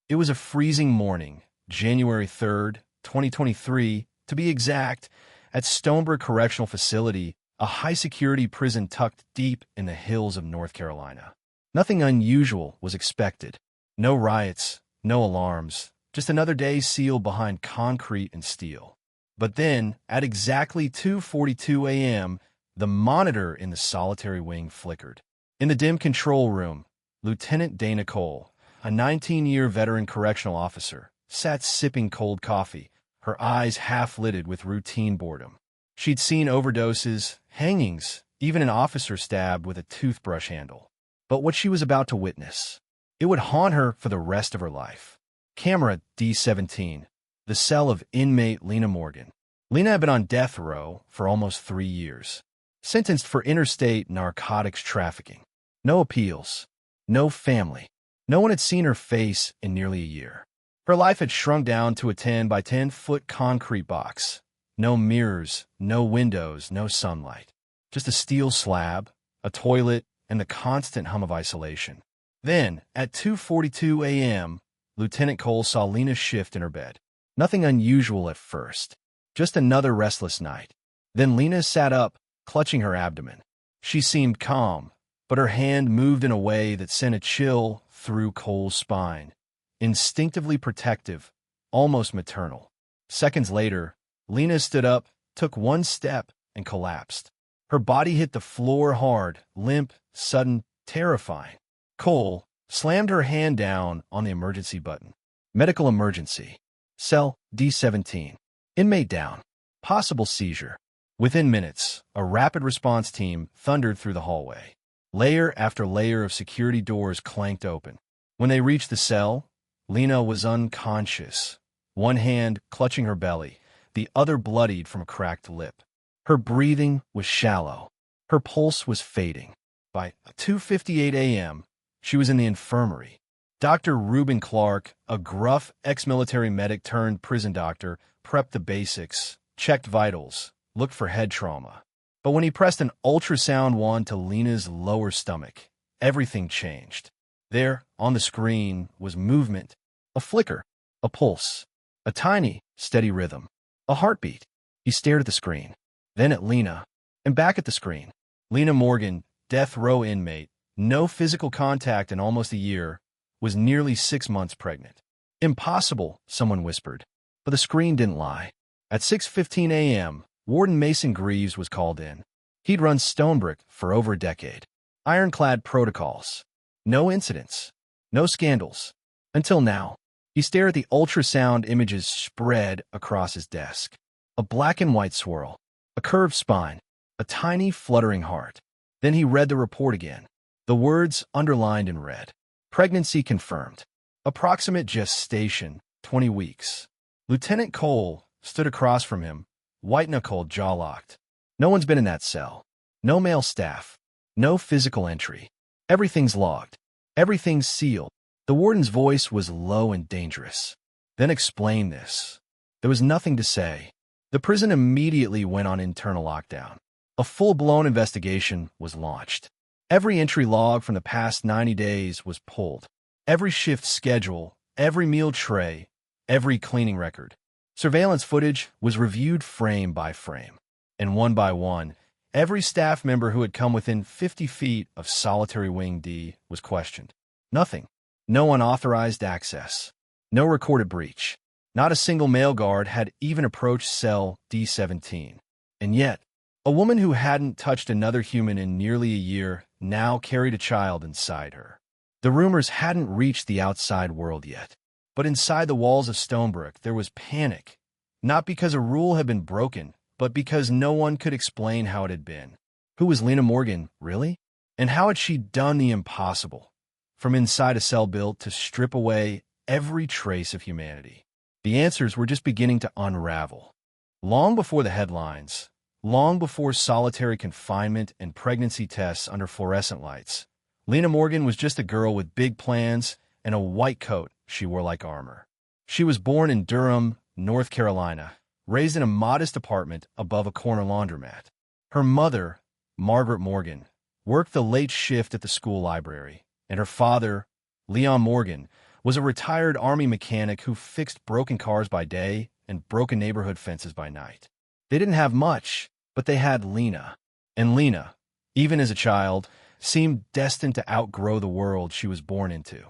It was a freezing morning, January 3rd, 2023, to be exact, at Stonebrook Correctional Facility, a high-security prison tucked deep in the hills of North Carolina. Nothing unusual was expected. No riots, no alarms, just another day sealed behind concrete and steel. But then, at exactly 2:42 a.m., the monitor in the solitary wing flickered. In the dim control room, Lieutenant Dana Cole, a 19-year veteran correctional officer, sat sipping cold coffee, her eyes half-lidded with routine boredom. She'd seen overdoses, hangings, even an officer stabbed with a toothbrush handle. But what she was about to witness, it would haunt her for the rest of her life. Camera D17, the cell of inmate Lena Morgan. Lena had been on death row for almost 3 years, sentenced for interstate narcotics trafficking. No appeals, no family. No one had seen her face in nearly a year. Her life had shrunk down to a 10 by 10-foot concrete box. No mirrors, no windows, no sunlight. Just a steel slab, a toilet, and the constant hum of isolation. Then, at 2:42 a.m., Lieutenant Cole saw Lena shift in her bed. Nothing unusual at first, just another restless night. Then Lena sat up, clutching her abdomen. She seemed calm, but her hand moved in a way that sent a chill through Cole's spine. Instinctively protective, almost maternal. Seconds later, Lena stood up, took one step, and collapsed. Her body hit the floor hard, limp, sudden, terrifying. Cole slammed her hand down on the emergency button. Medical emergency. Cell D17. Inmate down. Possible seizure. Within minutes, a rapid response team thundered through the hallway. Layer after layer of security doors clanked open. When they reached the cell, Lena was unconscious, one hand clutching her belly, the other bloodied from a cracked lip. Her breathing was shallow. Her pulse was fading. By 2:58 a.m., she was in the infirmary. Dr. Reuben Clark, a gruff ex-military medic turned prison doctor, prepped the basics, checked vitals, looked for head trauma. But when he pressed an ultrasound wand to Lena's lower stomach, everything changed. There, on the screen, was movement, a flicker, a pulse, a tiny, steady rhythm, a heartbeat. He stared at the screen, then at Lena, and back at the screen. Lena Morgan, death row inmate, no physical contact in almost a year, was nearly 6 months pregnant. Impossible, someone whispered, but the screen didn't lie. At 6:15 a.m., Warden Mason Greaves was called in. He'd run Stonebrook for over a decade. Ironclad protocols. No incidents. No scandals. Until now. He stared at the ultrasound images spread across his desk. A black and white swirl. A curved spine. A tiny fluttering heart. Then he read the report again. The words underlined in red. Pregnancy confirmed. Approximate gestation, 20 weeks. Lieutenant Cole stood across from him, white-knuckled, jaw-locked. No one's been in that cell. No male staff. No physical entry. Everything's logged. Everything's sealed. The warden's voice was low and dangerous. Then explain this. There was nothing to say. The prison immediately went on internal lockdown. A full-blown investigation was launched. Every entry log from the past 90 days was pulled. Every shift schedule, every meal tray, every cleaning record. Surveillance footage was reviewed frame by frame. And one by one, every staff member who had come within 50 feet of Solitary Wing D was questioned. Nothing. No unauthorized access. No recorded breach. Not a single male guard had even approached cell D17. And yet, a woman who hadn't touched another human in nearly a year now carried a child inside her. The rumors hadn't reached the outside world yet. But inside the walls of Stonebrook, there was panic. Not because a rule had been broken, but because no one could explain how it had been. Who was Lena Morgan, really? And how had she done the impossible? From inside a cell built to strip away every trace of humanity. The answers were just beginning to unravel. Long before the headlines, long before solitary confinement and pregnancy tests under fluorescent lights, Lena Morgan was just a girl with big plans and a white coat she wore like armor. She was born in Durham, North Carolina, raised in a modest apartment above a corner laundromat. Her mother, Margaret Morgan, worked the late shift at the school library, and her father, Leon Morgan, was a retired Army mechanic who fixed broken cars by day and broken neighborhood fences by night. They didn't have much, but they had Lena. And Lena, even as a child, seemed destined to outgrow the world she was born into.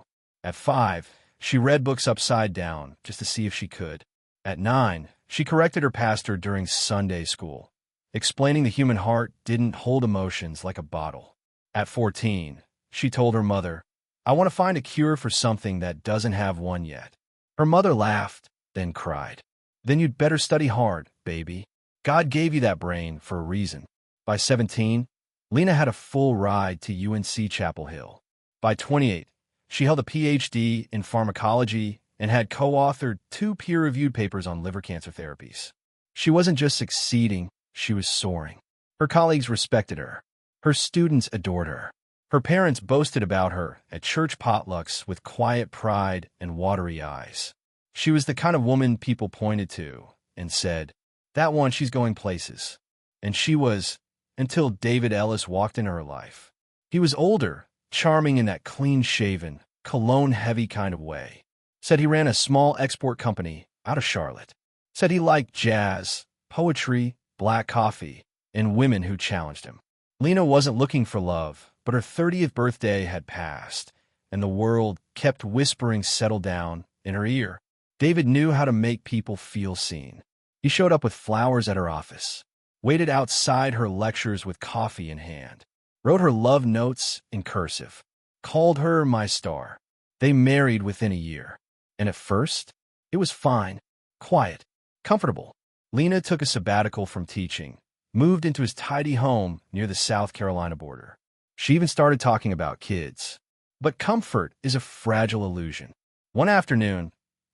At 5, she read books upside down just to see if she could. At 9, she corrected her pastor during Sunday school, explaining the human heart didn't hold emotions like a bottle. At 14, she told her mother, "I want to find a cure for something that doesn't have one yet." Her mother laughed, then cried. "Then you'd better study hard, baby. God gave you that brain for a reason." By 17, Lena had a full ride to UNC Chapel Hill. By 28, she held a PhD in pharmacology and had co-authored 2 peer-reviewed papers on liver cancer therapies. She wasn't just succeeding, she was soaring. Her colleagues respected her. Her students adored her. Her parents boasted about her at church potlucks with quiet pride and watery eyes. She was the kind of woman people pointed to and said, "That one, she's going places." And she was, until David Ellis walked into her life. He was older, charming in that clean-shaven, cologne-heavy kind of way. Said he ran a small export company out of Charlotte. Said he liked jazz, poetry, black coffee, and women who challenged him. Lena wasn't looking for love, but her 30th birthday had passed, and the world kept whispering "settle down" in her ear. David knew how to make people feel seen. He showed up with flowers at her office, waited outside her lectures with coffee in hand, wrote her love notes in cursive, called her "my star." They married within a year, and at first, it was fine, quiet, comfortable. Lena took a sabbatical from teaching, moved into his tidy home near the South Carolina border. She even started talking about kids. But comfort is a fragile illusion. One afternoon,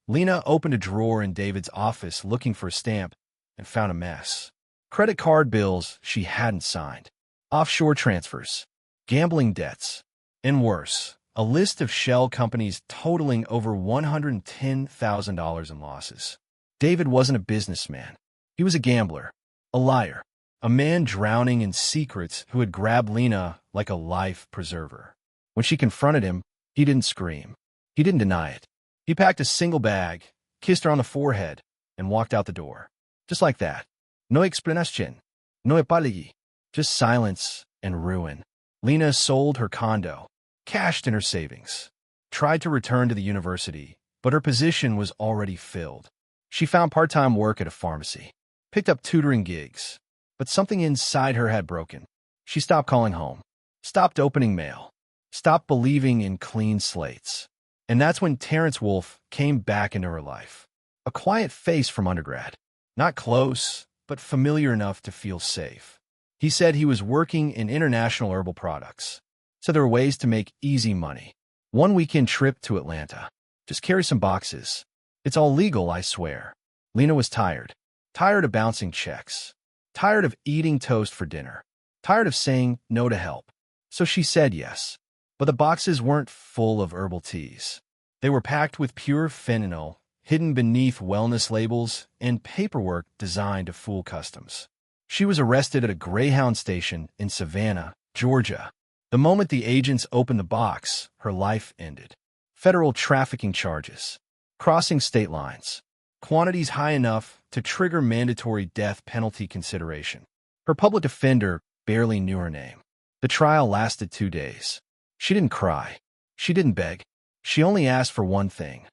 Lena opened a drawer in David's office looking for a stamp and found a mess. Credit card bills she hadn't signed, offshore transfers, gambling debts, and worse, a list of shell companies totaling over $110,000 in losses. David wasn't a businessman. He was a gambler, a liar, a man drowning in secrets who had grabbed Lena like a life preserver. When she confronted him, he didn't scream. He didn't deny it. He packed a single bag, kissed her on the forehead, and walked out the door. Just like that. No explicación. No apology. Just silence and ruin. Lena sold her condo, cashed in her savings, tried to return to the university, but her position was already filled. She found part-time work at a pharmacy, picked up tutoring gigs, but something inside her had broken. She stopped calling home, stopped opening mail, stopped believing in clean slates. And that's when Terrence Wolfe came back into her life. A quiet face from undergrad. Not close, but familiar enough to feel safe. He said he was working in international herbal products. So there were ways to make easy money. One weekend trip to Atlanta. Just carry some boxes. It's all legal, I swear. Lena was tired. Tired of bouncing checks. Tired of eating toast for dinner. Tired of saying no to help. So she said yes. But the boxes weren't full of herbal teas. They were packed with pure fentanyl, hidden beneath wellness labels, and paperwork designed to fool customs. She was arrested at a Greyhound station in Savannah, Georgia. The moment the agents opened the box, her life ended. Federal trafficking charges, crossing state lines, quantities high enough to trigger mandatory death penalty consideration. Her public defender barely knew her name. The trial lasted 2 days. She didn't cry. She didn't beg. She only asked for one thing.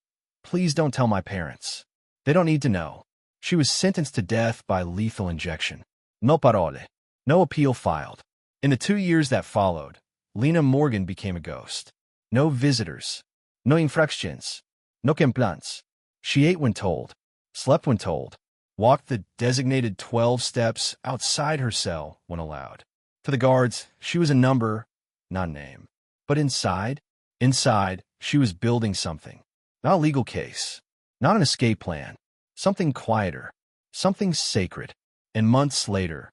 "Please don't tell my parents. They don't need to know." She was sentenced to death by lethal injection. No parole. No appeal filed. In the 2 years that followed, Lena Morgan became a ghost. No visitors. No infractions. No complaints. She ate when told, slept when told, walked the designated 12 steps outside her cell when allowed. To the guards, she was a number, not a name. But inside, she was building something. Not a legal case, not an escape plan, something quieter, something sacred. And months later,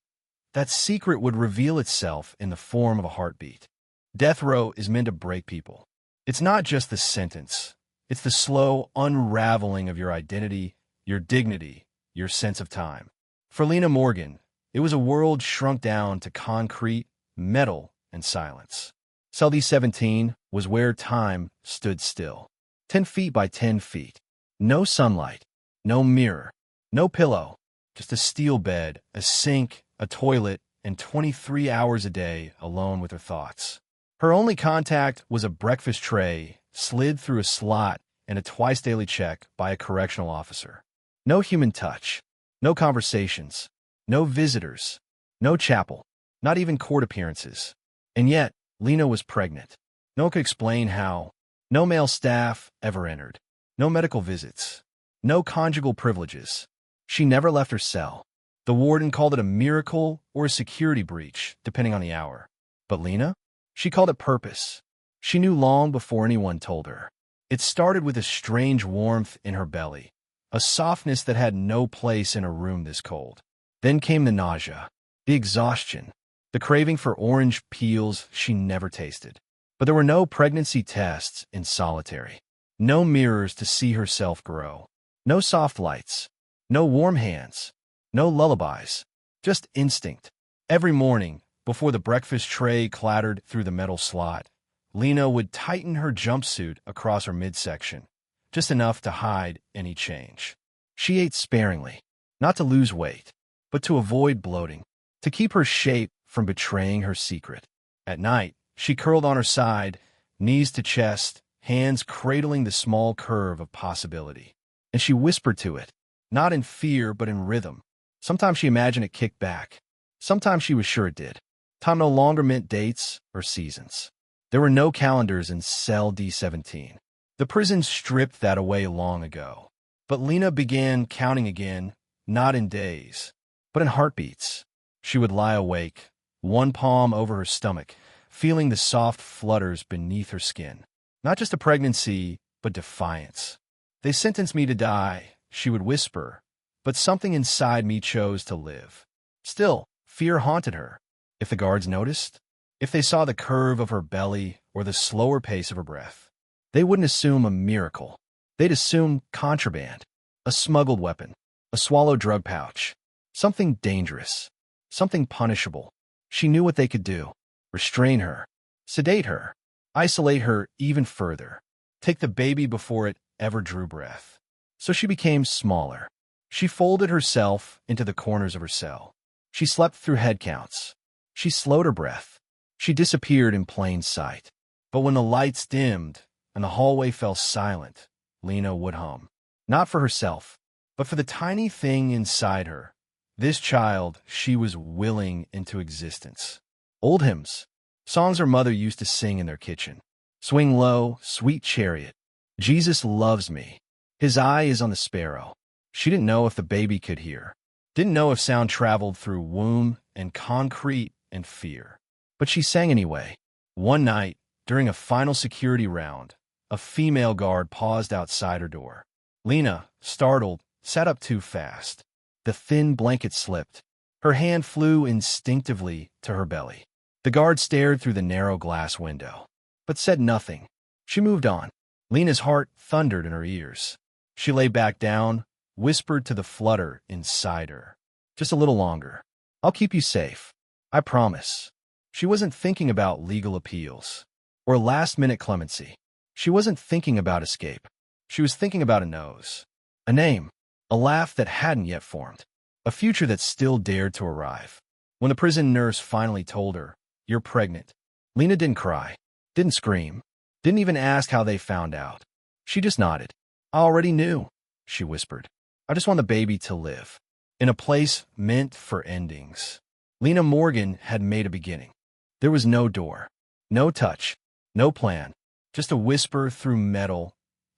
that secret would reveal itself in the form of a heartbeat. Death row is meant to break people. It's not just the sentence. It's the slow unraveling of your identity, your dignity, your sense of time. For Lena Morgan, it was a world shrunk down to concrete, metal, and silence. Cell D17 was where time stood still. 10 feet by 10 feet. No sunlight, no mirror, no pillow, just a steel bed, a sink, a toilet, and 23 hours a day alone with her thoughts. Her only contact was a breakfast tray slid through a slot and a twice-daily check by a correctional officer. No human touch, no conversations, no visitors, no chapel, not even court appearances. And yet, Lena was pregnant. No one could explain how. No male staff ever entered. No medical visits. No conjugal privileges. She never left her cell. The warden called it a miracle or a security breach, depending on the hour. But Lena? She called it purpose. She knew long before anyone told her. It started with a strange warmth in her belly, a softness that had no place in a room this cold. Then came the nausea, the exhaustion, the craving for orange peels she never tasted. But there were no pregnancy tests in solitary, no mirrors to see herself grow, no soft lights, no warm hands, no lullabies, just instinct. Every morning, before the breakfast tray clattered through the metal slot, Lena would tighten her jumpsuit across her midsection, just enough to hide any change. She ate sparingly, not to lose weight, but to avoid bloating, to keep her shape from betraying her secret. At night, she curled on her side, knees to chest, hands cradling the small curve of possibility. And she whispered to it, not in fear but in rhythm. Sometimes she imagined it kicked back. Sometimes she was sure it did. Time no longer meant dates or seasons. There were no calendars in cell D17. The prison stripped that away long ago. But Lena began counting again, not in days, but in heartbeats. She would lie awake, one palm over her stomach, feeling the soft flutters beneath her skin. Not just a pregnancy, but defiance. They sentenced me to die, she would whisper, but something inside me chose to live. Still, fear haunted her. If the guards noticed, if they saw the curve of her belly or the slower pace of her breath, they wouldn't assume a miracle. They'd assume contraband, a smuggled weapon, a swallowed drug pouch, something dangerous, something punishable. She knew what they could do. Restrain her, sedate her, isolate her even further, take the baby before it ever drew breath. So she became smaller. She folded herself into the corners of her cell. She slept through head counts. She slowed her breath. She disappeared in plain sight. But when the lights dimmed and the hallway fell silent, Lena would hum. Not for herself, but for the tiny thing inside her, this child she was willing into existence. Old hymns, songs her mother used to sing in their kitchen. Swing low, sweet chariot. Jesus loves me. His eye is on the sparrow. She didn't know if the baby could hear. Didn't know if sound traveled through womb and concrete and fear. But she sang anyway. One night, during a final security round, a female guard paused outside her door. Lena, startled, sat up too fast. The thin blanket slipped. Her hand flew instinctively to her belly. The guard stared through the narrow glass window, but said nothing. She moved on. Lena's heart thundered in her ears. She lay back down, whispered to the flutter inside her. Just a little longer. I'll keep you safe. I promise. She wasn't thinking about legal appeals or last-minute clemency. She wasn't thinking about escape. She was thinking about a nose, a name, a laugh that hadn't yet formed, a future that still dared to arrive. When the prison nurse finally told her, "You're pregnant," Lena didn't cry, didn't scream, didn't even ask how they found out. She just nodded. "I already knew," she whispered. "I just want the baby to live." In a place meant for endings, Lena Morgan had made a beginning. There was no door, no touch, no plan, just a whisper through metal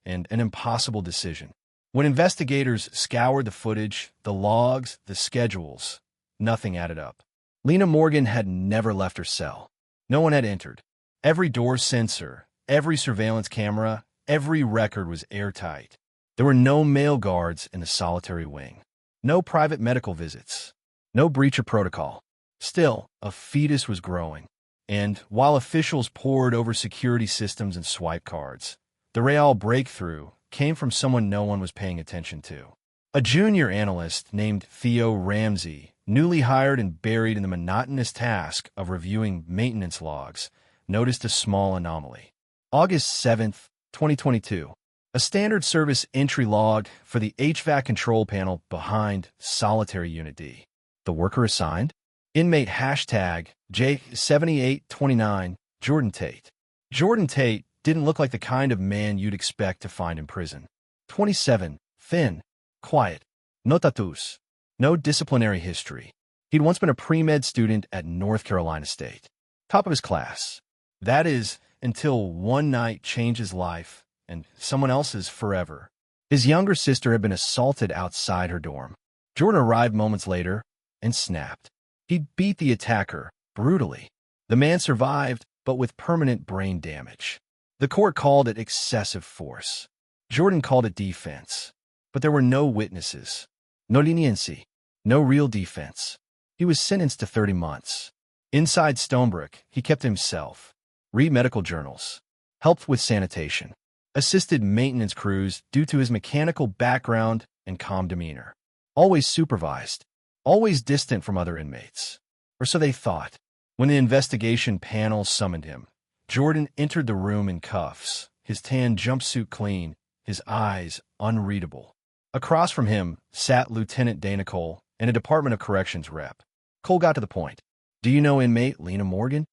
and an impossible decision. When investigators scoured the footage, the logs, the schedules, nothing added up. Lena Morgan had never left her cell. No one had entered. Every door sensor, every surveillance camera, every record was airtight. There were no male guards in the solitary wing. No private medical visits. No breach of protocol. Still, a fetus was growing. And while officials pored over security systems and swipe cards, the real breakthrough came from someone no one was paying attention to. A junior analyst named Theo Ramsey, newly hired and buried in the monotonous task of reviewing maintenance logs, noticed a small anomaly. August 7th, 2022. A standard service entry log for the HVAC control panel behind solitary unit D. The worker assigned? Inmate hashtag J7829 Jordan Tate. Jordan Tate didn't look like the kind of man you'd expect to find in prison. 27, thin, quiet, no tattoos, no disciplinary history. He'd once been a pre-med student at North Carolina State. Top of his class. That is, until one night changed his life and someone else's forever. His younger sister had been assaulted outside her dorm. Jordan arrived moments later and snapped. He beat the attacker brutally. The man survived, but with permanent brain damage. The court called it excessive force. Jordan called it defense. But there were no witnesses. No leniency. No real defense. He was sentenced to 30 months. Inside Stonebrook, he kept himself. Read medical journals. Helped with sanitation. Assisted maintenance crews due to his mechanical background and calm demeanor. Always supervised. Always distant from other inmates. Or so they thought. When the investigation panel summoned him, Jordan entered the room in cuffs, his tan jumpsuit clean, his eyes unreadable. Across from him sat Lieutenant Dana Cole and a Department of Corrections rep. Cole got to the point. Do you know inmate Lena Morgan?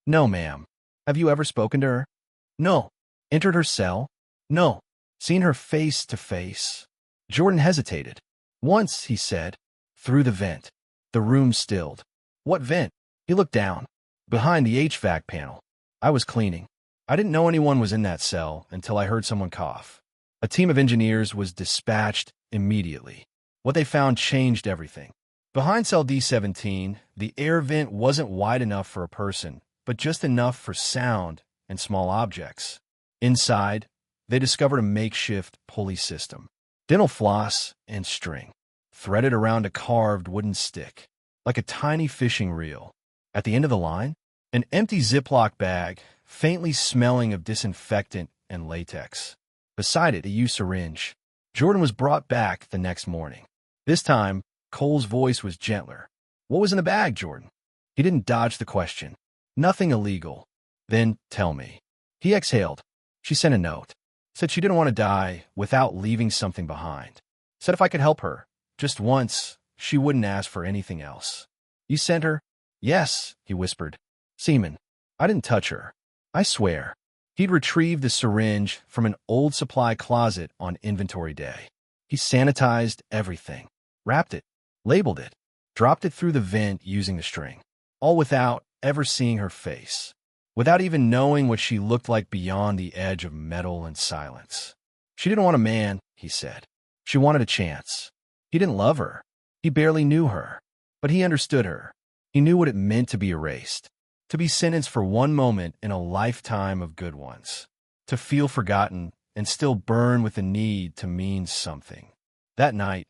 No, ma'am. Have you ever spoken to her? No. Entered her cell? No. Seen her face to face? Jordan hesitated. Once, he said. Through the vent. The room stilled. What vent? He looked down. Behind the HVAC panel. I was cleaning. I didn't know anyone was in that cell until I heard someone cough. A team of engineers was dispatched immediately. What they found changed everything. Behind cell D17, the air vent wasn't wide enough for a person, but just enough for sound and small objects. Inside, they discovered a makeshift pulley system. Dental floss and string, threaded around a carved wooden stick, like a tiny fishing reel. At the end of the line, an empty Ziploc bag, faintly smelling of disinfectant and latex. Beside it, a used syringe. Jordan was brought back the next morning. This time, Cole's voice was gentler. What was in the bag, Jordan? He didn't dodge the question. Nothing illegal. Then tell me. He exhaled. She sent a note. Said she didn't want to die without leaving something behind. Said if I could help her, just once, she wouldn't ask for anything else. You sent her? Yes, he whispered. Seaman. I didn't touch her. I swear. He'd retrieved the syringe from an old supply closet on inventory day. He sanitized everything, wrapped it, labeled it, dropped it through the vent using the string, all without ever seeing her face, without even knowing what she looked like beyond the edge of metal and silence. She didn't want a man, he said. She wanted a chance. He didn't love her. He barely knew her. But he understood her. He knew what it meant to be erased. To be sentenced for one moment in a lifetime of good ones. To feel forgotten and still burn with the need to mean something. That night,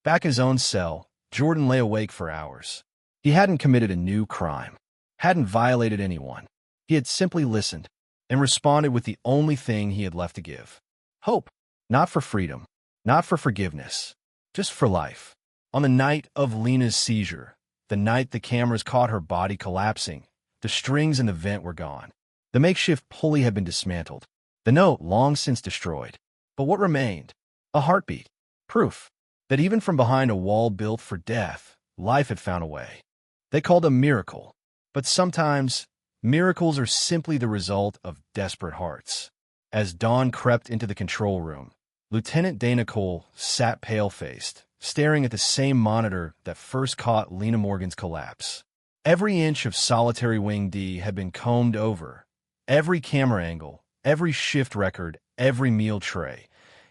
back in his own cell, Jordan lay awake for hours. He hadn't committed a new crime. Hadn't violated anyone. He had simply listened and responded with the only thing he had left to give. Hope. Not for freedom. Not for forgiveness. Just for life. On the night of Lena's seizure, the night the cameras caught her body collapsing, the strings in the vent were gone. The makeshift pulley had been dismantled. The note long since destroyed. But what remained? A heartbeat. Proof that even from behind a wall built for death, life had found a way. They called it a miracle. But sometimes, miracles are simply the result of desperate hearts. As dawn crept into the control room, Lieutenant Dana Cole sat pale-faced, staring at the same monitor that first caught Lena Morgan's collapse. Every inch of solitary wing D had been combed over. Every camera angle, every shift record, every meal tray.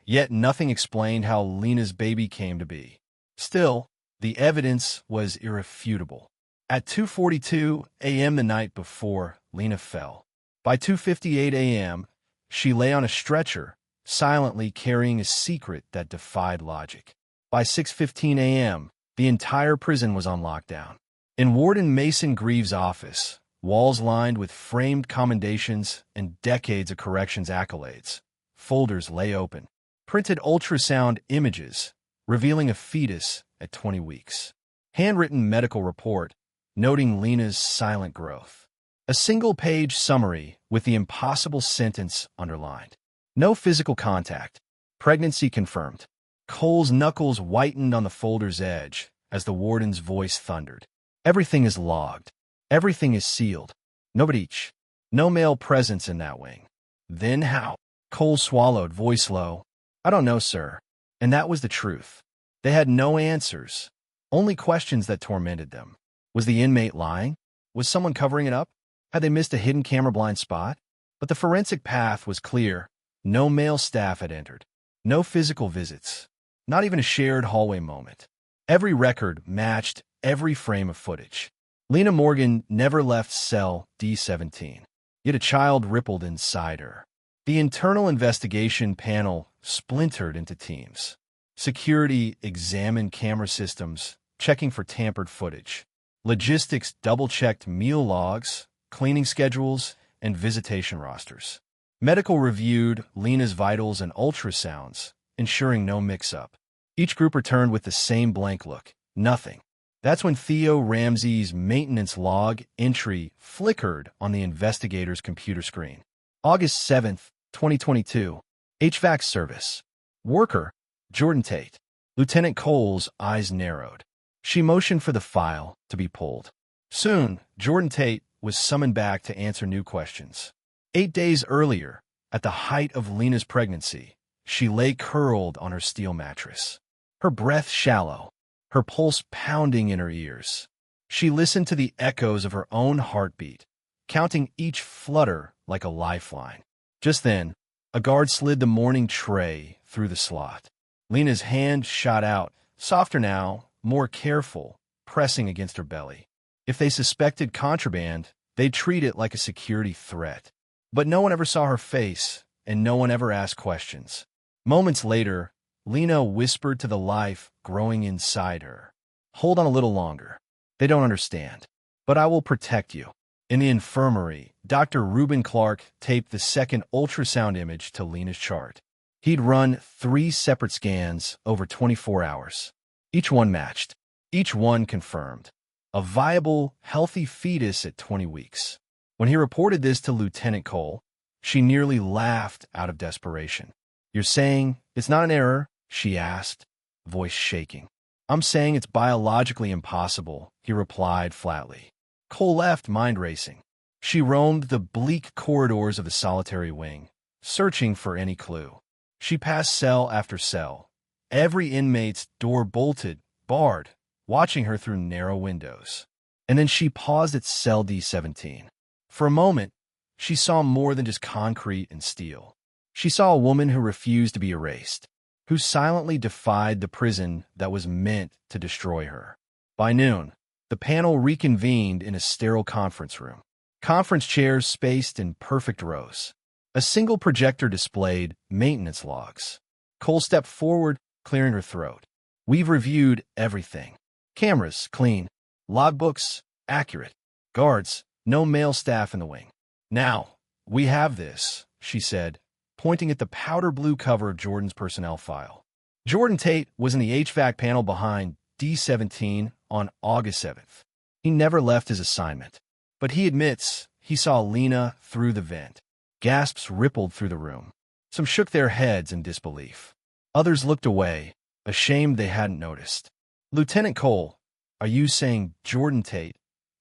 Yet nothing explained how Lena's baby came to be. Still, the evidence was irrefutable. At 2:42 a.m. the night before, Lena fell. By 2:58 a.m., she lay on a stretcher, silently carrying a secret that defied logic. By 6:15 a.m., the entire prison was on lockdown. In Warden Mason Greaves' office, walls lined with framed commendations and decades of corrections accolades, folders lay open, printed ultrasound images revealing a fetus at 20 weeks, handwritten medical report noting Lena's silent growth, a single-page summary with the impossible sentence underlined. No physical contact, Pregnancy confirmed. Cole's knuckles whitened on the folder's edge as the warden's voice thundered. Everything is logged. Everything is sealed. No breach. No male presence in that wing. Then how? Cole swallowed, voice low. I don't know, sir. And that was the truth. They had no answers, only questions that tormented them. Was the inmate lying? Was someone covering it up? Had they missed a hidden camera blind spot? But the forensic path was clear. No male staff had entered. No physical visits. Not even a shared hallway moment. Every record matched every frame of footage. Lena Morgan never left cell D17, yet a child rippled inside her. The internal investigation panel splintered into teams. Security examined camera systems, checking for tampered footage. Logistics double-checked meal logs, cleaning schedules, and visitation rosters. Medical reviewed Lena's vitals and ultrasounds, ensuring no mix-up. Each group returned with the same blank look. Nothing. That's when Theo Ramsey's maintenance log entry flickered on the investigator's computer screen. August 7th, 2022. HVAC service. Worker, Jordan Tate. Lieutenant Cole's eyes narrowed. She motioned for the file to be pulled. Soon, Jordan Tate was summoned back to answer new questions. 8 days earlier, at the height of Lena's pregnancy, she lay curled on her steel mattress. Her breath shallow, her pulse pounding in her ears. She listened to the echoes of her own heartbeat, counting each flutter like a lifeline. Just then, a guard slid the morning tray through the slot. Lena's hand shot out, softer now, more careful, pressing against her belly. If they suspected contraband, they'd treat it like a security threat. But no one ever saw her face, and no one ever asked questions. Moments later, Lena whispered to the life growing inside her. Hold on a little longer. They don't understand. But I will protect you. In the infirmary, Dr. Reuben Clark taped the second ultrasound image to Lena's chart. He'd run 3 separate scans over 24 hours. Each one matched. Each one confirmed. A viable, healthy fetus at 20 weeks. When he reported this to Lieutenant Cole, she nearly laughed out of desperation. You're saying it's not an error? She asked, voice shaking. I'm saying it's biologically impossible, he replied flatly. Cole left, mind racing. She roamed the bleak corridors of the solitary wing, searching for any clue. She passed cell after cell, every inmate's door bolted, barred, watching her through narrow windows. And then she paused at cell D17. For a moment, she saw more than just concrete and steel. She saw a woman who refused to be erased, who silently defied the prison that was meant to destroy her. By noon, the panel reconvened in a sterile conference room. Conference chairs spaced in perfect rows. A single projector displayed maintenance logs. Cole stepped forward, clearing her throat. We've reviewed everything. Cameras, clean. Logbooks, accurate. Guards, no male staff in the wing. Now, we have this, she said, pointing at the powder blue cover of Jordan's personnel file. Jordan Tate was in the HVAC panel behind D17 on August 7th. He never left his assignment, but he admits he saw Lena through the vent. Gasps rippled through the room. Some shook their heads in disbelief. Others looked away, ashamed they hadn't noticed. Lieutenant Cole, are you saying Jordan Tate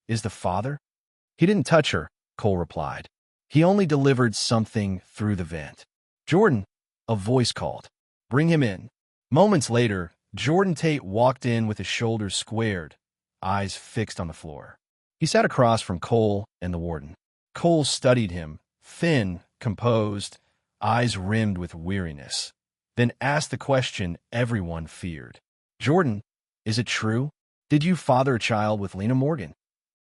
is the father? He didn't touch her, Cole replied. He only delivered something through the vent. Jordan, a voice called. Bring him in. Moments later, Jordan Tate walked in with his shoulders squared, eyes fixed on the floor. He sat across from Cole and the warden. Cole studied him, thin, composed, eyes rimmed with weariness, then asked the question everyone feared. Jordan, is it true? Did you father a child with Lena Morgan?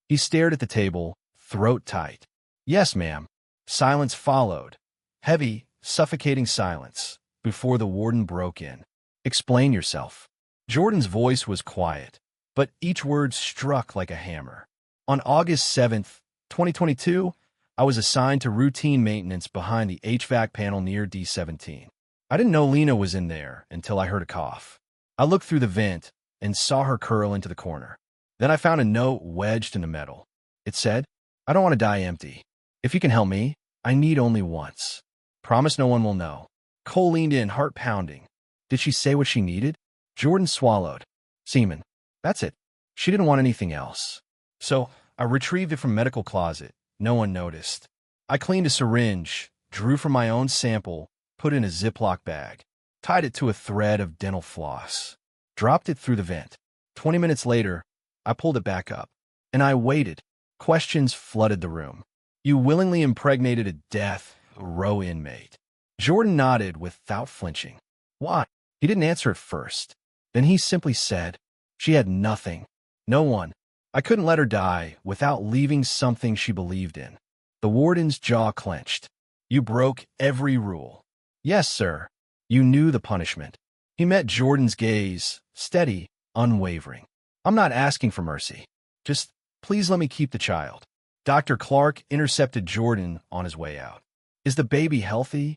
He stared at the table, throat tight. Yes, ma'am. Silence followed. Heavy, suffocating silence, before the warden broke in. Explain yourself. Jordan's voice was quiet, but each word struck like a hammer. On August 7th, 2022, I was assigned to routine maintenance behind the HVAC panel near D17. I didn't know Lena was in there until I heard a cough. I looked through the vent and saw her curl into the corner. Then I found a note wedged in the metal. It said, I don't want to die empty. If you can help me, I need only once. Promise no one will know. Cole leaned in, heart pounding. Did she say what she needed? Jordan swallowed. Semen. That's it. She didn't want anything else. So I retrieved it from medical closet. No one noticed. I cleaned a syringe, drew from my own sample, put it in a Ziploc bag, tied it to a thread of dental floss, dropped it through the vent. 20 minutes later, I pulled it back up, and I waited. Questions flooded the room. You willingly impregnated a death row inmate. Jordan nodded without flinching. Why? He didn't answer at first. Then he simply said, she had nothing. No one. I couldn't let her die without leaving something she believed in. The warden's jaw clenched. You broke every rule. Yes, sir. You knew the punishment. He met Jordan's gaze, steady, unwavering. I'm not asking for mercy. Just, please let me keep the child. Dr. Clark intercepted Jordan on his way out. Is the baby healthy?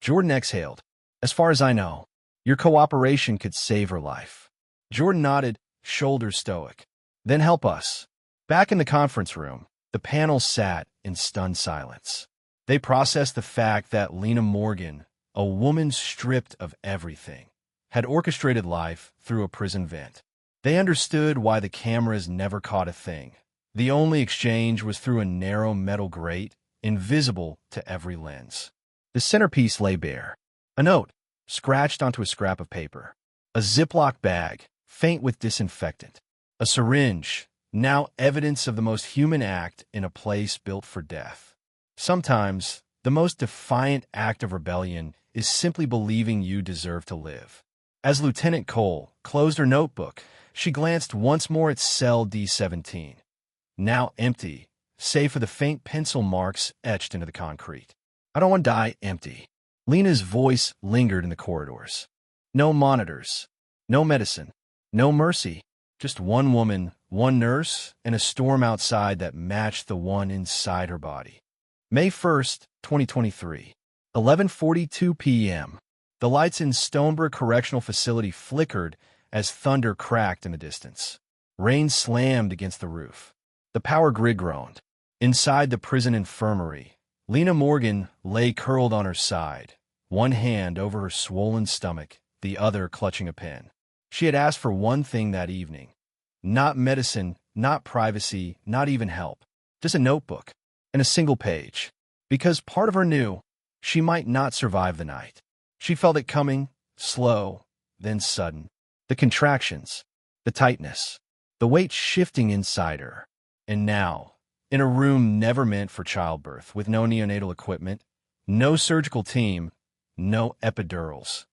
Jordan exhaled. As far as I know, your cooperation could save her life. Jordan nodded, shoulders stoic. Then help us. Back in the conference room, the panel sat in stunned silence. They processed the fact that Lena Morgan, a woman stripped of everything, had orchestrated life through a prison vent. They understood why the cameras never caught a thing. The only exchange was through a narrow metal grate, invisible to every lens. The centerpiece lay bare. A note, scratched onto a scrap of paper. A Ziploc bag, faint with disinfectant. A syringe, now evidence of the most human act in a place built for death. Sometimes, the most defiant act of rebellion is simply believing you deserve to live. As Lieutenant Cole closed her notebook, she glanced once more at cell D17. Now empty, save for the faint pencil marks etched into the concrete. I don't want to die empty. Lena's voice lingered in the corridors. No monitors, no medicine, no mercy. Just one woman, one nurse, and a storm outside that matched the one inside her body. May 1st, 2023, 11:42 p.m. The lights in Stonebrook Correctional Facility flickered as thunder cracked in the distance. Rain slammed against the roof. The power grid groaned. Inside the prison infirmary, Lena Morgan lay curled on her side, one hand over her swollen stomach, the other clutching a pen. She had asked for one thing that evening. Not medicine, not privacy, not even help. Just a notebook and a single page. Because part of her knew she might not survive the night. She felt it coming, slow, then sudden. The contractions, the tightness, the weight shifting inside her. And now, in a room never meant for childbirth, with no neonatal equipment, no surgical team, no epidurals,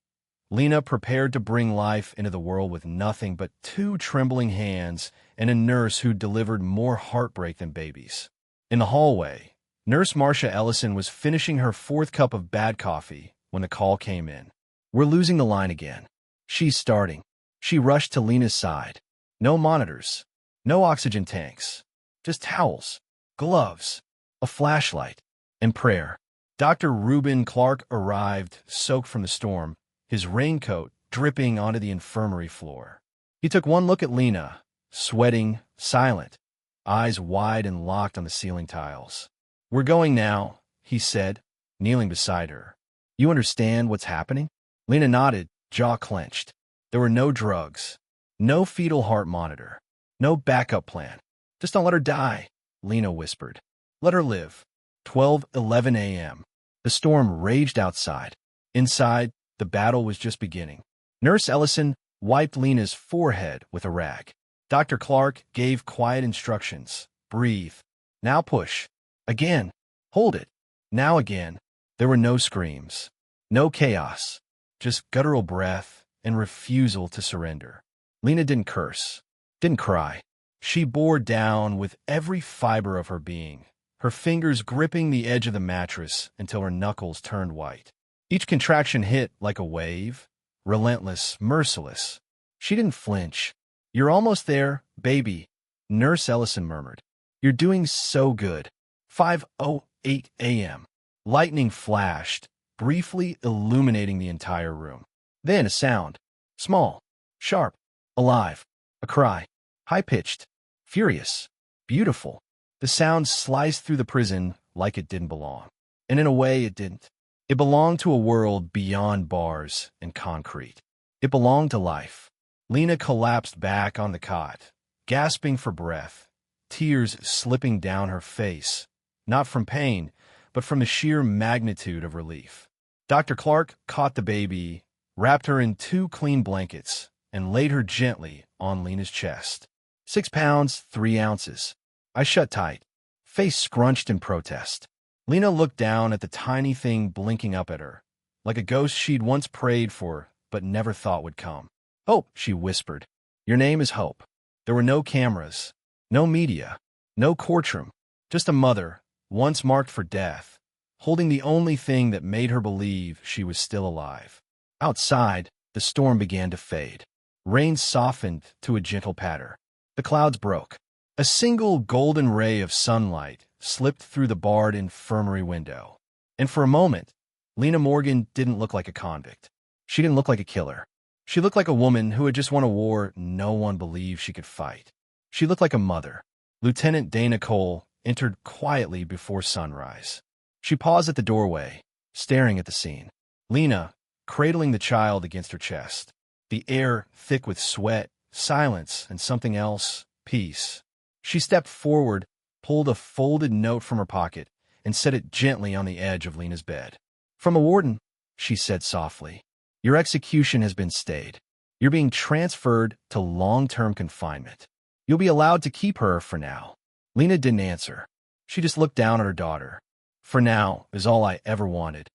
Lena prepared to bring life into the world with nothing but two trembling hands and a nurse who delivered more heartbreak than babies. In the hallway, Nurse Marcia Ellison was finishing her fourth cup of bad coffee when the call came in. We're losing the line again. She's starting. She rushed to Lena's side. No monitors, no oxygen tanks, just towels, gloves, a flashlight, and prayer. Dr. Reuben Clark arrived, soaked from the storm, his raincoat dripping onto the infirmary floor. He took one look at Lena, sweating, silent, eyes wide and locked on the ceiling tiles. We're going now, he said, kneeling beside her. You understand what's happening? Lena nodded, jaw clenched. There were no drugs, no fetal heart monitor, no backup plan. Just don't let her die, Lena whispered. Let her live. 12:11 a.m. The storm raged outside. Inside, the battle was just beginning. Nurse Ellison wiped Lena's forehead with a rag. Dr. Clark gave quiet instructions. Breathe. Now push. Again. Hold it. Now again. There were no screams. No chaos. Just guttural breath and refusal to surrender. Lena didn't curse. Didn't cry. She bore down with every fiber of her being, her fingers gripping the edge of the mattress until her knuckles turned white. Each contraction hit like a wave, relentless, merciless. She didn't flinch. You're almost there, baby, Nurse Ellison murmured. You're doing so good. 5:08 a.m. Lightning flashed, briefly illuminating the entire room. Then a sound. Small, sharp, alive. A cry. High-pitched, furious, beautiful. The sound sliced through the prison like it didn't belong. And in a way, it didn't. It belonged to a world beyond bars and concrete. It belonged to life. Lena collapsed back on the cot, gasping for breath, tears slipping down her face, not from pain, but from the sheer magnitude of relief. Dr. Clark caught the baby, wrapped her in 2 clean blankets, and laid her gently on Lena's chest. 6 pounds, 3 ounces. I shut tight, face scrunched in protest. Lena looked down at the tiny thing blinking up at her, like a ghost she'd once prayed for but never thought would come. "Hope," she whispered. "Your name is Hope." There were no cameras, no media, no courtroom, just a mother, once marked for death, holding the only thing that made her believe she was still alive. Outside, the storm began to fade. Rain softened to a gentle patter. The clouds broke. A single golden ray of sunlight slipped through the barred infirmary window. And for a moment, Lena Morgan didn't look like a convict. She didn't look like a killer. She looked like a woman who had just won a war no one believed she could fight. She looked like a mother. Lieutenant Dana Cole entered quietly before sunrise. She paused at the doorway, staring at the scene. Lena, cradling the child against her chest. The air thick with sweat, silence, and something else, peace. She stepped forward, pulled a folded note from her pocket, and set it gently on the edge of Lena's bed. "From a warden," she said softly. "Your execution has been stayed. You're being transferred to long-term confinement. You'll be allowed to keep her for now." Lena didn't answer. She just looked down at her daughter. "For now is all I ever wanted."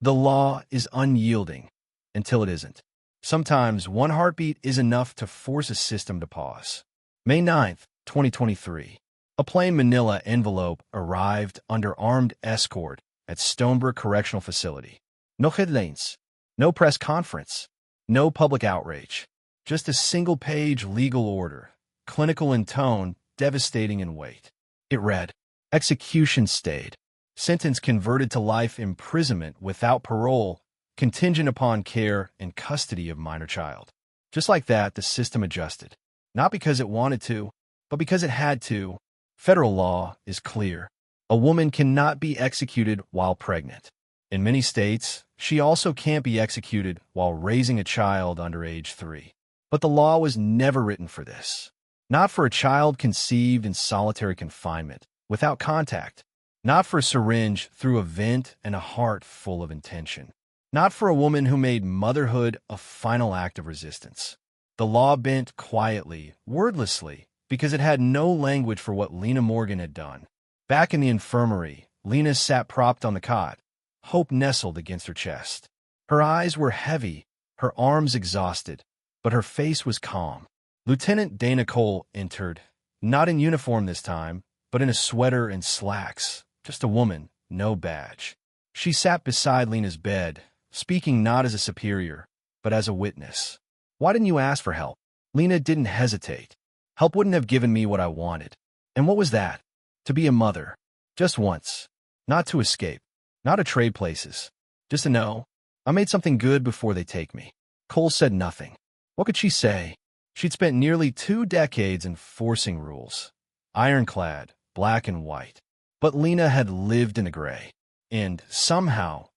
The law is unyielding until it isn't. Sometimes one heartbeat is enough to force a system to pause. May 9th, 2023. A plain manila envelope arrived under armed escort at Stonebrook Correctional Facility. No headlines, no press conference, no public outrage. Just a single-page legal order, clinical in tone, devastating in weight. It read, "Execution stayed. Sentence converted to life imprisonment without parole, contingent upon care and custody of minor child." Just like that, the system adjusted. Not because it wanted to, but because it had to. Federal law is clear. A woman cannot be executed while pregnant. In many states, she also can't be executed while raising a child under age 3. But the law was never written for this. Not for a child conceived in solitary confinement, without contact. Not for a syringe through a vent and a heart full of intention. Not for a woman who made motherhood a final act of resistance. The law bent quietly, wordlessly, because it had no language for what Lena Morgan had done. Back in the infirmary, Lena sat propped on the cot, hope nestled against her chest. Her eyes were heavy, her arms exhausted, but her face was calm. Lieutenant Dana Cole entered, not in uniform this time, but in a sweater and slacks, just a woman, no badge. She sat beside Lena's bed, speaking not as a superior, but as a witness. "Why didn't you ask for help?" Lena didn't hesitate. "Help wouldn't have given me what I wanted." And what was that? To be a mother. Just once. Not to escape. Not to trade places. Just to know, I made something good before they take me. Cole said nothing. What could she say? She'd spent nearly 2 decades enforcing rules. Ironclad, black and white. But Lena had lived in the gray. And, somehow,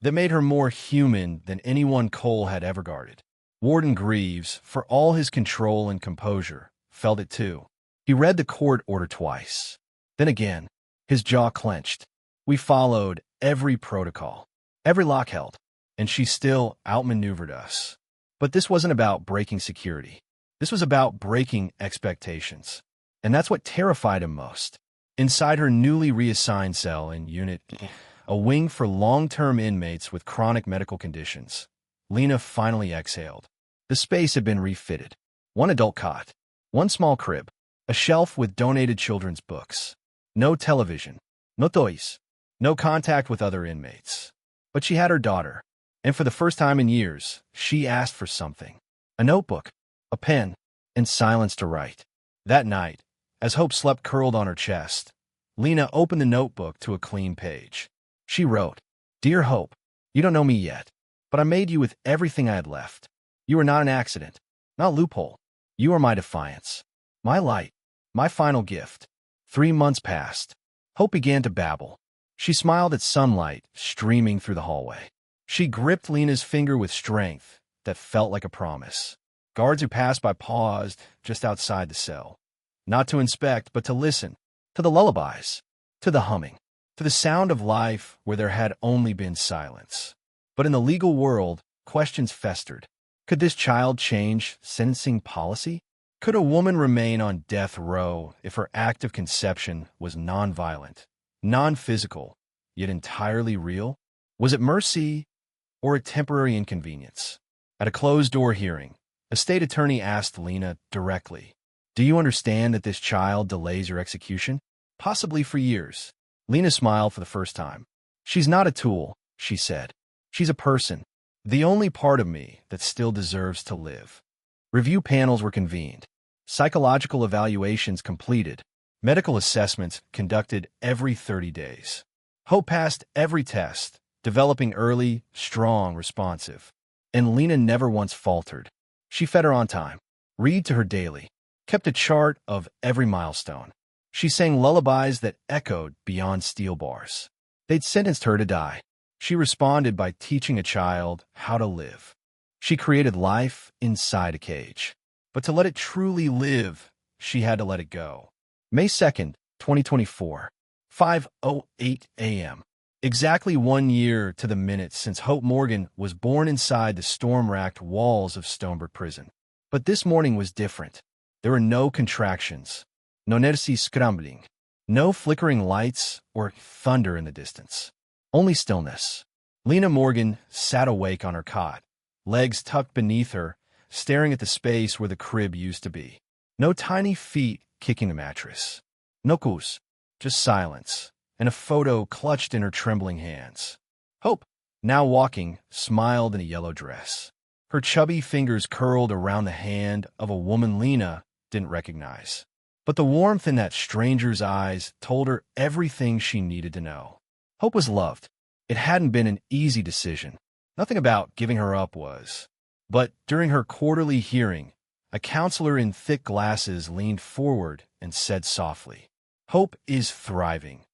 that made her more human than anyone Cole had ever guarded. Warden Greaves, for all his control and composure, felt it too. He read the court order twice. Then again, his jaw clenched. We followed every protocol, every lock held, and she still outmaneuvered us. But this wasn't about breaking security. This was about breaking expectations. And that's what terrified him most. Inside her newly reassigned cell in Unit, a wing for long-term inmates with chronic medical conditions, Lena finally exhaled. The space had been refitted. 1 adult cot, 1 small crib, a shelf with donated children's books. No television, no toys, no contact with other inmates. But she had her daughter, and for the first time in years, she asked for something. A notebook, a pen, and silence to write. That night, as Hope slept curled on her chest, Lena opened the notebook to a clean page. She wrote, "Dear Hope, you don't know me yet, but I made you with everything I had left. You are not an accident, not a loophole. You are my defiance, my light, my final gift." 3 months passed. Hope began to babble. She smiled at sunlight streaming through the hallway. She gripped Lena's finger with strength that felt like a promise. Guards who passed by paused just outside the cell, not to inspect, but to listen, to the lullabies, to the humming, to the sound of life where there had only been silence. But in the legal world, questions festered. Could this child change sentencing policy? Could a woman remain on death row if her act of conception was nonviolent, non-physical, yet entirely real? Was it mercy or a temporary inconvenience? At a closed-door hearing, a state attorney asked Lena directly, "Do you understand that this child delays your execution? Possibly for years." Lena smiled for the first time. "She's not a tool," she said. "She's a person, the only part of me that still deserves to live." Review panels were convened, psychological evaluations completed, medical assessments conducted every 30 days. Hope passed every test, developing early, strong, responsive. And Lena never once faltered. She fed her on time, read to her daily, kept a chart of every milestone. She sang lullabies that echoed beyond steel bars. They'd sentenced her to die. She responded by teaching a child how to live. She created life inside a cage. But to let it truly live, she had to let it go. May 2nd, 2024, 5:08 a.m. Exactly 1 year to the minute since Hope Morgan was born inside the storm-racked walls of Stonebrook Prison. But this morning was different. There were no contractions, no nersi scrambling, no flickering lights or thunder in the distance. Only stillness. Lena Morgan sat awake on her cot, legs tucked beneath her, staring at the space where the crib used to be. No tiny feet kicking the mattress. No coos, just silence, and a photo clutched in her trembling hands. Hope, now walking, smiled in a yellow dress. Her chubby fingers curled around the hand of a woman Lena didn't recognize. But the warmth in that stranger's eyes told her everything she needed to know. Hope was loved. It hadn't been an easy decision. Nothing about giving her up was. But during her quarterly hearing, a counselor in thick glasses leaned forward and said softly, "Hope is thriving,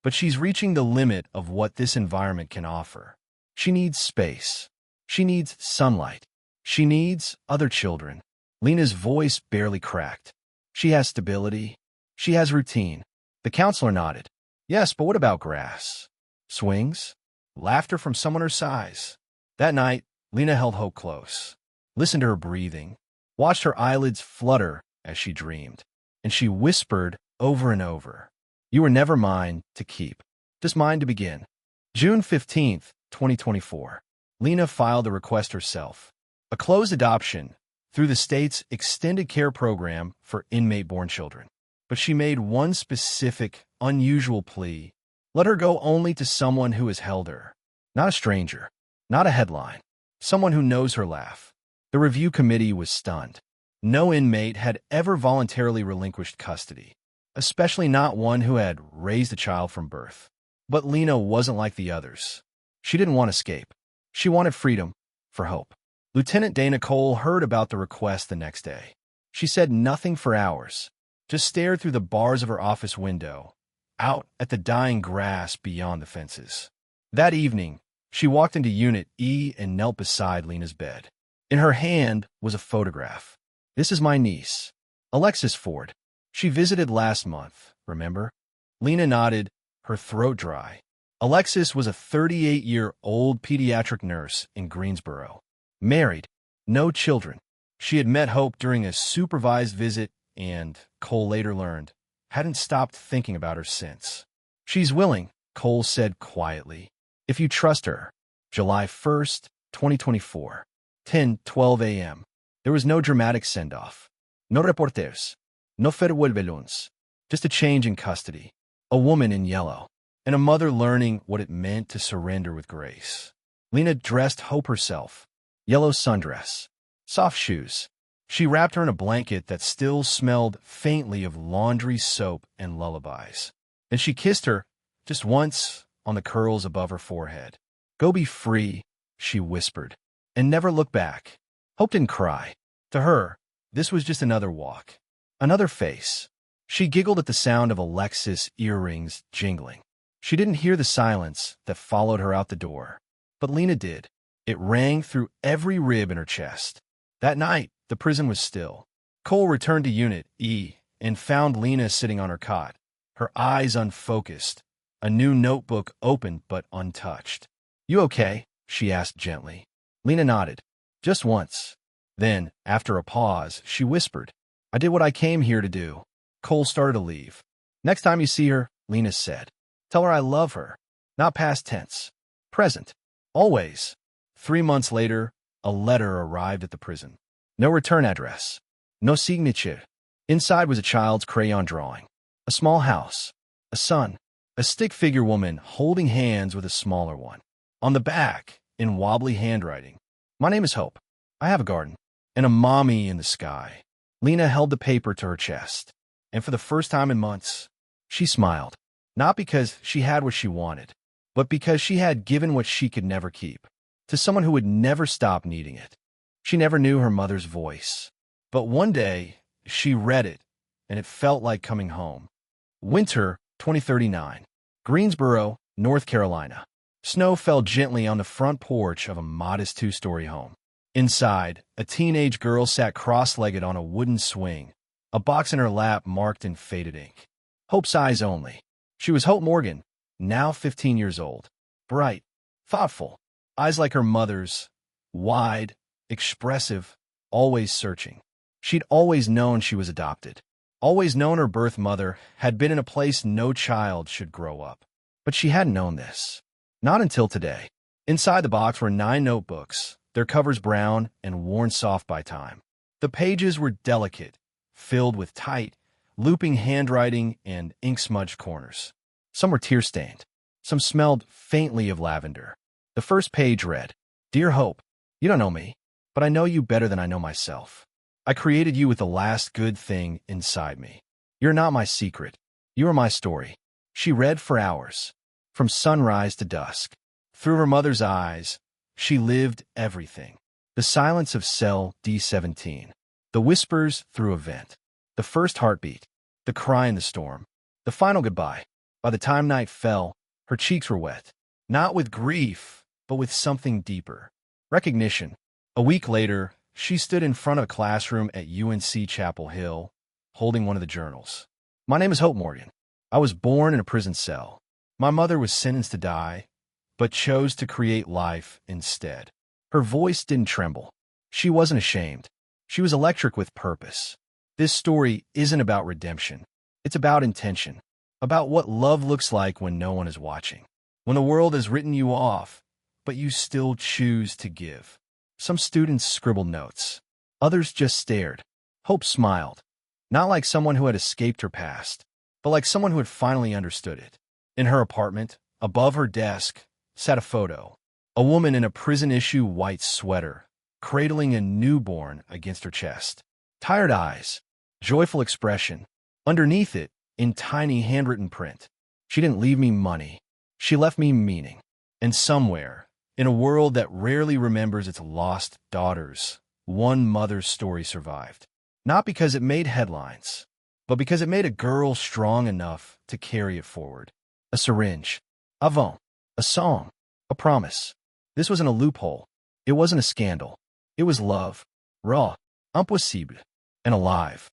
but she's reaching the limit of what this environment can offer. She needs space. She needs sunlight. She needs other children." Lena's voice barely cracked. "She has stability. She has routine." The counselor nodded. "Yes, but what about grass? Swings? Laughter from someone her size?" That night, Lena held Hope close, listened to her breathing, watched her eyelids flutter as she dreamed, and she whispered over and over, "You were never mine to keep, just mine to begin." June 15th, 2024. Lena filed a request herself, a closed adoption through the state's extended care program for inmate-born children. But she made one specific, unusual plea. Let her go only to someone who has held her. Not a stranger, not a headline, someone who knows her laugh. The review committee was stunned. No inmate had ever voluntarily relinquished custody, especially not one who had raised a child from birth. But Lena wasn't like the others. She didn't want escape. She wanted freedom for Hope. Lieutenant Dana Cole heard about the request the next day. She said nothing for hours, just stared through the bars of her office window, out at the dying grass beyond the fences. That evening, she walked into Unit E and knelt beside Lena's bed. In her hand was a photograph. "This is my niece, Alexis Ford. She visited last month, remember?" Lena nodded, her throat dry. Alexis was a 38-year-old pediatric nurse in Greensboro. Married, no children. She had met Hope during a supervised visit and, Cole later learned, hadn't stopped thinking about her since. "She's willing," Cole said quietly, "if you trust her." July 1st, 2024, 10:12 a.m. There was no dramatic send-off. No reporteros. No farewell balloons. Just a change in custody. A woman in yellow. And a mother learning what it meant to surrender with grace. Lena dressed Hope herself. Yellow sundress. Soft shoes. She wrapped her in a blanket that still smelled faintly of laundry soap and lullabies. Then she kissed her, just once, on the curls above her forehead. "Go be free," she whispered, and never looked back. Hope didn't cry. To her, this was just another walk. Another face. She giggled at the sound of Alexis' earrings jingling. She didn't hear the silence that followed her out the door. But Lena did. It rang through every rib in her chest. That night, the prison was still. Cole returned to Unit E and found Lena sitting on her cot, her eyes unfocused, a new notebook open but untouched. "You okay?" she asked gently. Lena nodded. "Just once." Then, after a pause, she whispered, "I did what I came here to do." Cole started to leave. "Next time you see her," Lena said, "tell her I love her. Not past tense. Present. Always." 3 months later, a letter arrived at the prison. No return address. No signature. Inside was a child's crayon drawing. A small house. A son. A stick-figure woman holding hands with a smaller one. On the back, in wobbly handwriting, "My name is Hope. I have a garden." And a mommy in the sky. Lena held the paper to her chest. And for the first time in months, she smiled. Not because she had what she wanted, but because she had given what she could never keep, to someone who would never stop needing it. She never knew her mother's voice. But one day, she read it, and it felt like coming home. Winter 2039. Greensboro, North Carolina. Snow fell gently on the front porch of a modest 2-story home. Inside, a teenage girl sat cross-legged on a wooden swing, a box in her lap marked in faded ink. Hope's eyes only. She was Hope Morgan, now 15 years old. Bright, thoughtful, eyes like her mother's, wide, expressive, always searching. She'd always known she was adopted. Always known her birth mother had been in a place no child should grow up. But she hadn't known this. Not until today. Inside the box were 9 notebooks, their covers brown and worn soft by time. The pages were delicate, filled with tight, looping handwriting and ink-smudged corners. Some were tear-stained. Some smelled faintly of lavender. The first page read, "Dear Hope, you don't know me, but I know you better than I know myself. I created you with the last good thing inside me. You're not my secret. You are my story." She read for hours, from sunrise to dusk. Through her mother's eyes, she lived everything. The silence of cell D17. The whispers through a vent. The first heartbeat. The cry in the storm. The final goodbye. By the time night fell, her cheeks were wet. Not with grief, but with something deeper. Recognition. A week later, she stood in front of a classroom at UNC Chapel Hill, holding one of the journals. "My name is Hope Morgan. I was born in a prison cell. My mother was sentenced to die, but chose to create life instead." Her voice didn't tremble. She wasn't ashamed. She was electric with purpose. This story isn't about redemption. It's about intention. About what love looks like when no one is watching. When the world has written you off, but you still choose to give. Some students scribbled notes. Others just stared. Hope smiled. Not like someone who had escaped her past, but like someone who had finally understood it. In her apartment, above her desk, sat a photo. A woman in a prison-issue white sweater, cradling a newborn against her chest. Tired eyes, joyful expression. Underneath it, in tiny handwritten print, "She didn't leave me money. She left me meaning." And somewhere, in a world that rarely remembers its lost daughters, one mother's story survived. Not because it made headlines, but because it made a girl strong enough to carry it forward. A syringe. Avant. A song. A promise. This wasn't a loophole. It wasn't a scandal. It was love. Raw. Impossible. And alive.